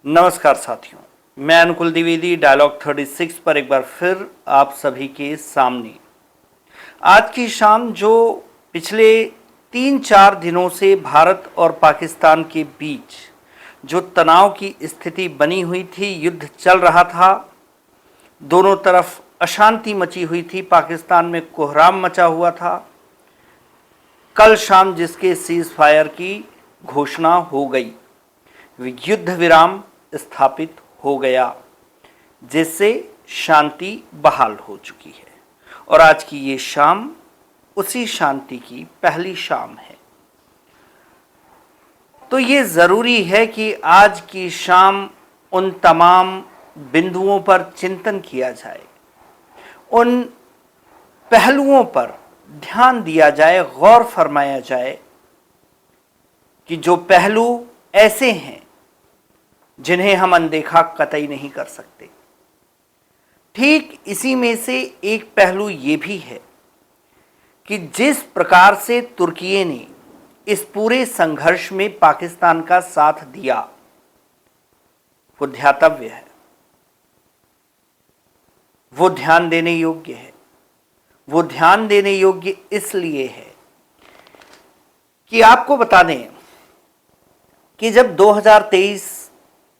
नमस्कार साथियों, मैं अनुकुल द्विवेदी डायलॉग 36 पर एक बार फिर आप सभी के सामने। आज की शाम जो पिछले 3-4 दिनों से भारत और पाकिस्तान के बीच जो तनाव की स्थिति बनी हुई थी, युद्ध चल रहा था, दोनों तरफ अशांति मची हुई थी, पाकिस्तान में कोहराम मचा हुआ था। कल शाम जिसके सीज फायर की घोषणा हो गई, युद्ध विराम स्थापित हो गया, जिससे शांति बहाल हो चुकी है और आज की ये शाम उसी शांति की पहली शाम है। तो ये ज़रूरी है कि आज की शाम उन तमाम बिंदुओं पर चिंतन किया जाए, उन पहलुओं पर ध्यान दिया जाए, गौर फरमाया जाए कि जो पहलू ऐसे हैं जिन्हें हम अनदेखा कतई नहीं कर सकते। ठीक इसी में से एक पहलू ये भी है कि जिस प्रकार से तुर्की ने इस पूरे संघर्ष में पाकिस्तान का साथ दिया, वो ध्यातव्य है, वो ध्यान देने योग्य है। वो ध्यान देने योग्य इसलिए है कि आपको बता दें कि जब 2023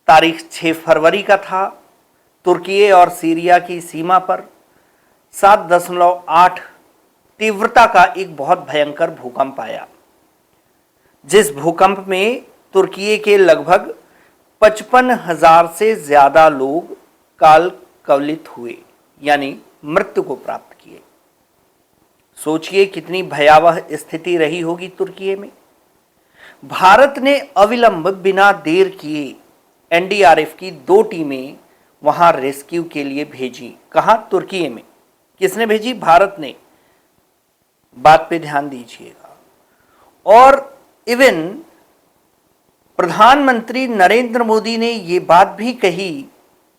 तारीख 6 फरवरी का था, तुर्की और सीरिया की सीमा पर 7.8 तीव्रता का एक बहुत भयंकर भूकंप आया, जिस भूकंप में तुर्की के लगभग 55,000 से ज़्यादा लोग काल कवलित हुए, यानी मृत्यु को प्राप्त किए। सोचिए कितनी भयावह स्थिति रही होगी तुर्की में। भारत ने अविलंब बिना देर किए एनडीआरएफ की 2 टीमें वहां रेस्क्यू के लिए भेजी। कहां? तुर्की में। किसने भेजी? भारत ने। बात पे ध्यान दीजिएगा। और इवन प्रधानमंत्री नरेंद्र मोदी ने ये बात भी कही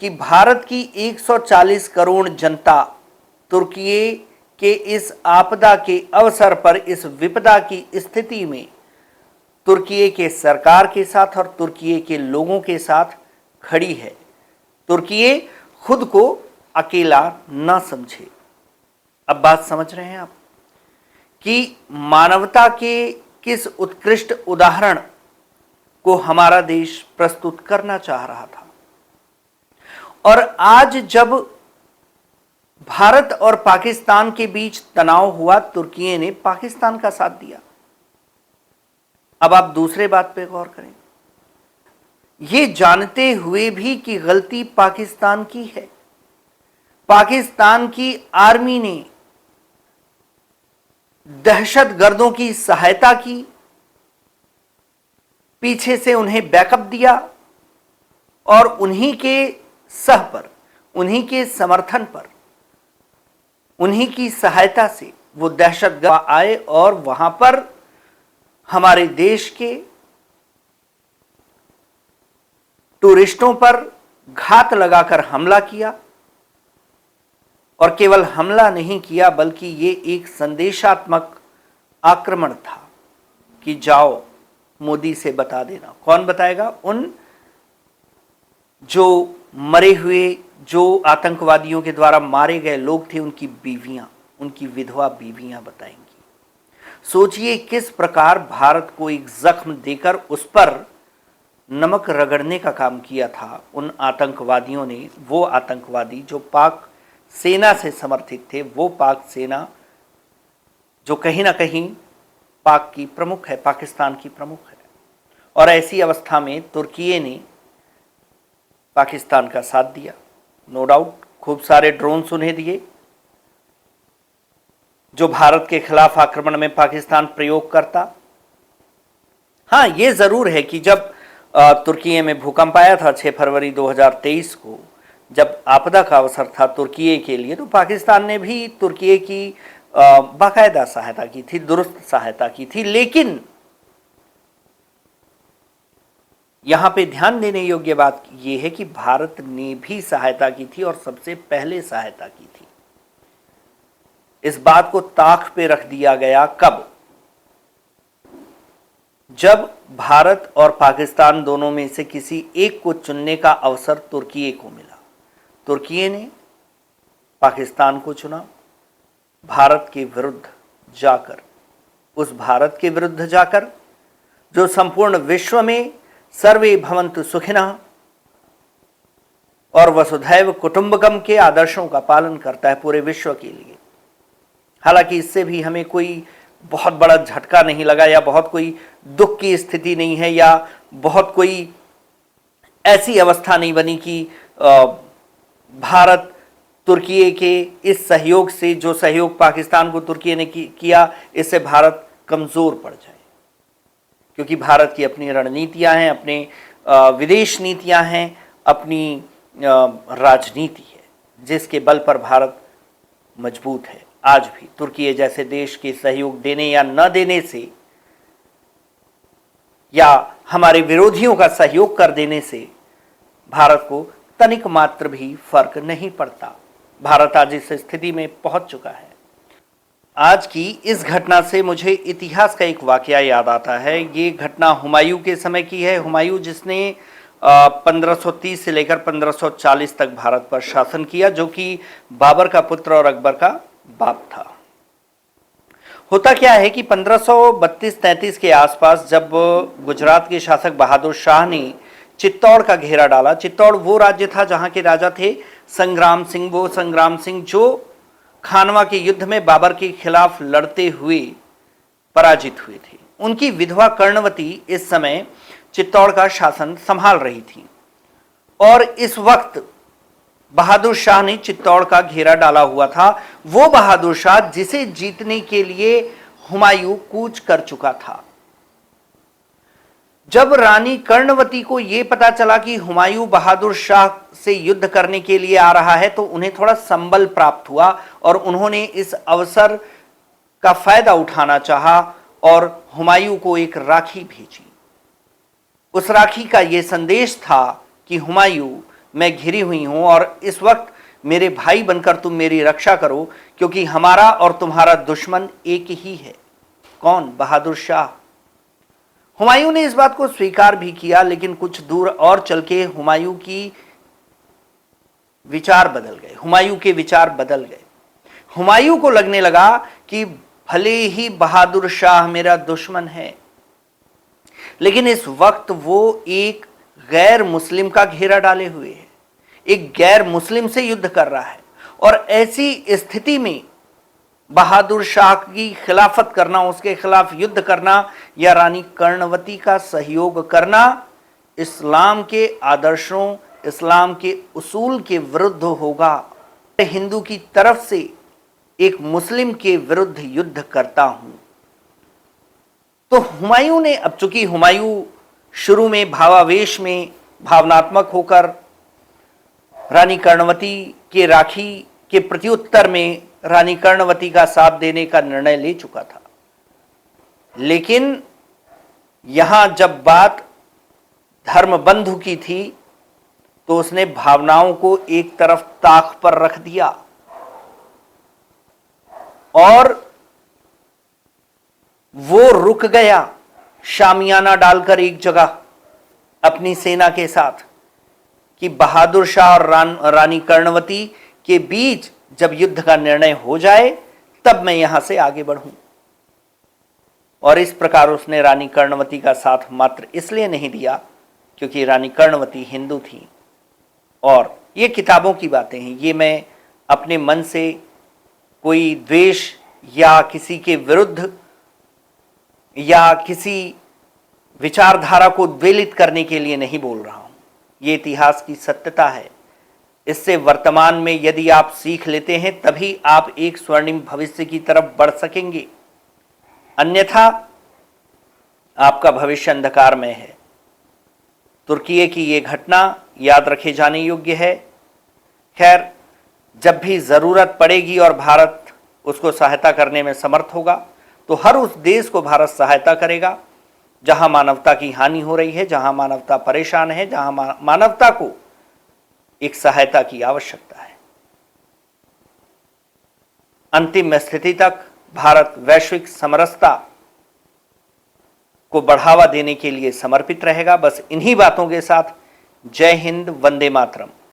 कि भारत की 140 करोड़ जनता तुर्की के इस आपदा के अवसर पर, इस विपदा की स्थिति में तुर्की के सरकार के साथ और तुर्की के लोगों के साथ खड़ी है। तुर्की खुद को अकेला न समझे। अब बात समझ रहे हैं आप कि मानवता के किस उत्कृष्ट उदाहरण को हमारा देश प्रस्तुत करना चाह रहा था। और आज जब भारत और पाकिस्तान के बीच तनाव हुआ, तुर्की ने पाकिस्तान का साथ दिया। अब आप दूसरे बात पे गौर करें, ये जानते हुए भी कि गलती पाकिस्तान की है। पाकिस्तान की आर्मी ने दहशतगर्दों की सहायता की, पीछे से उन्हें बैकअप दिया और उन्हीं के सह पर, उन्हीं के समर्थन पर, उन्हीं की सहायता से वो दहशतगर्द आए और वहां पर हमारे देश के टूरिस्टों पर घात लगाकर हमला किया। और केवल हमला नहीं किया, बल्कि ये एक संदेशात्मक आक्रमण था कि जाओ मोदी से बता देना। कौन बताएगा? उन जो मरे हुए, जो आतंकवादियों के द्वारा मारे गए लोग थे, उनकी बीवियां, उनकी विधवा बीवियां बताएंगी। सोचिए किस प्रकार भारत को एक जख्म देकर उस पर नमक रगड़ने का काम किया था उन आतंकवादियों ने। वो आतंकवादी जो पाक सेना से समर्थित थे, वो पाक सेना जो कहीं ना कहीं पाक की प्रमुख है, पाकिस्तान की प्रमुख है। और ऐसी अवस्था में तुर्की ने पाकिस्तान का साथ दिया। नो डाउट खूब सारे ड्रोन्स उन्हें दिए, जो भारत के खिलाफ आक्रमण में पाकिस्तान प्रयोग करता। हाँ, ये जरूर है कि जब तुर्की में भूकंप आया था 6 फरवरी 2023 को, जब आपदा का अवसर था तुर्की के लिए, तो पाकिस्तान ने भी तुर्की की बाकायदा सहायता की थी, दुरुस्त सहायता की थी। लेकिन यहां पे ध्यान देने योग्य बात यह है कि भारत ने भी सहायता की थी और सबसे पहले सहायता की थी। इस बात को ताक पे रख दिया गया कब? जब भारत और पाकिस्तान दोनों में से किसी एक को चुनने का अवसर तुर्की को मिला, तुर्की ने पाकिस्तान को चुना। भारत के विरुद्ध जाकर, उस भारत के विरुद्ध जाकर जो संपूर्ण विश्व में सर्वे भवन्तु सुखिनः और वसुधैव कुटुंबकम के आदर्शों का पालन करता है पूरे विश्व के लिए। हालांकि इससे भी हमें कोई बहुत बड़ा झटका नहीं लगा या बहुत कोई दुख की स्थिति नहीं है या बहुत कोई ऐसी अवस्था नहीं बनी कि भारत तुर्की के इस सहयोग से, जो सहयोग पाकिस्तान को तुर्की ने किया, इससे भारत कमजोर पड़ जाए। क्योंकि भारत की अपनी रणनीतियां हैं, अपने विदेश नीतियां हैं, अपनी राजनीति है, जिसके बल पर भारत मजबूत है। आज भी तुर्की जैसे देश के सहयोग देने या न देने से या हमारे विरोधियों का सहयोग कर देने से भारत को तनिक मात्र भी फर्क नहीं पड़ता। भारत आज इस स्थिति में पहुंच चुका है। आज की इस घटना से मुझे इतिहास का एक वाकया याद आता है। ये घटना हुमायूं के समय की है। हुमायूं जिसने 1530 से लेकर 1540 तक भारत पर शासन किया, जो कि बाबर का पुत्र और अकबर का बाप था। होता क्या है कि 1532-33 के आसपास जब गुजरात के शासक बहादुर शाह ने चित्तौड़ का घेरा डाला, चित्तौड़ वो राज्य था जहां के राजा थे संग्राम सिंह। वो संग्राम सिंह जो खानवा के युद्ध में बाबर के खिलाफ लड़ते हुए पराजित हुए थे। उनकी विधवा कर्णवती इस समय चित्तौड़ का शासन संभाल रही थी और इस वक्त बहादुर शाह ने चित्तौड़ का घेरा डाला हुआ था। वो बहादुर शाह जिसे जीतने के लिए हुमायूं कूच कर चुका था। जब रानी कर्णवती को यह पता चला कि हुमायूं बहादुर शाह से युद्ध करने के लिए आ रहा है, तो उन्हें थोड़ा संबल प्राप्त हुआ और उन्होंने इस अवसर का फायदा उठाना चाहा और हुमायूं को एक राखी भेजी। उस राखी का यह संदेश था कि हुमायूं, मैं घिरी हुई हूं और इस वक्त मेरे भाई बनकर तुम मेरी रक्षा करो, क्योंकि हमारा और तुम्हारा दुश्मन एक ही है। कौन? बहादुर शाह। हुमायूं ने इस बात को स्वीकार भी किया, लेकिन कुछ दूर और चल के हुमायूं के विचार बदल गए। हुमायूं को लगने लगा कि भले ही बहादुर शाह मेरा दुश्मन है, लेकिन इस वक्त वो एक गैर मुस्लिम का घेरा डाले हुए है, एक गैर मुस्लिम से युद्ध कर रहा है। और ऐसी स्थिति में बहादुर शाह की खिलाफत करना, उसके खिलाफ युद्ध करना या रानी कर्णवती का सहयोग करना इस्लाम के आदर्शों, इस्लाम के उसूल के विरुद्ध होगा। हिंदू की तरफ से एक मुस्लिम के विरुद्ध युद्ध करता हूं। तो हुमायूं ने, अब चूंकि हुमायूं शुरू में भावावेश में भावनात्मक होकर रानी कर्णवती के राखी के प्रत्युत्तर में रानी कर्णवती का साथ देने का निर्णय ले चुका था, लेकिन यहां जब बात धर्मबंधु की थी तो उसने भावनाओं को एक तरफ ताक पर रख दिया और वो रुक गया शामियाना डालकर एक जगह अपनी सेना के साथ कि बहादुर शाह और रानी कर्णवती के बीच जब युद्ध का निर्णय हो जाए तब मैं यहां से आगे बढ़ूं। और इस प्रकार उसने रानी कर्णवती का साथ मात्र इसलिए नहीं दिया क्योंकि रानी कर्णवती हिंदू थी। और ये किताबों की बातें हैं, ये मैं अपने मन से कोई द्वेष या किसी के विरुद्ध या किसी विचारधारा को उद्वेलित करने के लिए नहीं बोल रहा हूं। ये इतिहास की सत्यता है। इससे वर्तमान में यदि आप सीख लेते हैं तभी आप एक स्वर्णिम भविष्य की तरफ बढ़ सकेंगे, अन्यथा आपका भविष्य अंधकारमय है। तुर्की की ये घटना याद रखे जाने योग्य है। खैर, जब भी जरूरत पड़ेगी और भारत उसको सहायता करने में समर्थ होगा तो हर उस देश को भारत सहायता करेगा जहां मानवता की हानि हो रही है, जहां मानवता परेशान है, जहां मानवता को एक सहायता की आवश्यकता है। अंतिम स्थिति तक भारत वैश्विक समरसता को बढ़ावा देने के लिए समर्पित रहेगा। बस इन्हीं बातों के साथ जय हिंद, वंदे मातरम।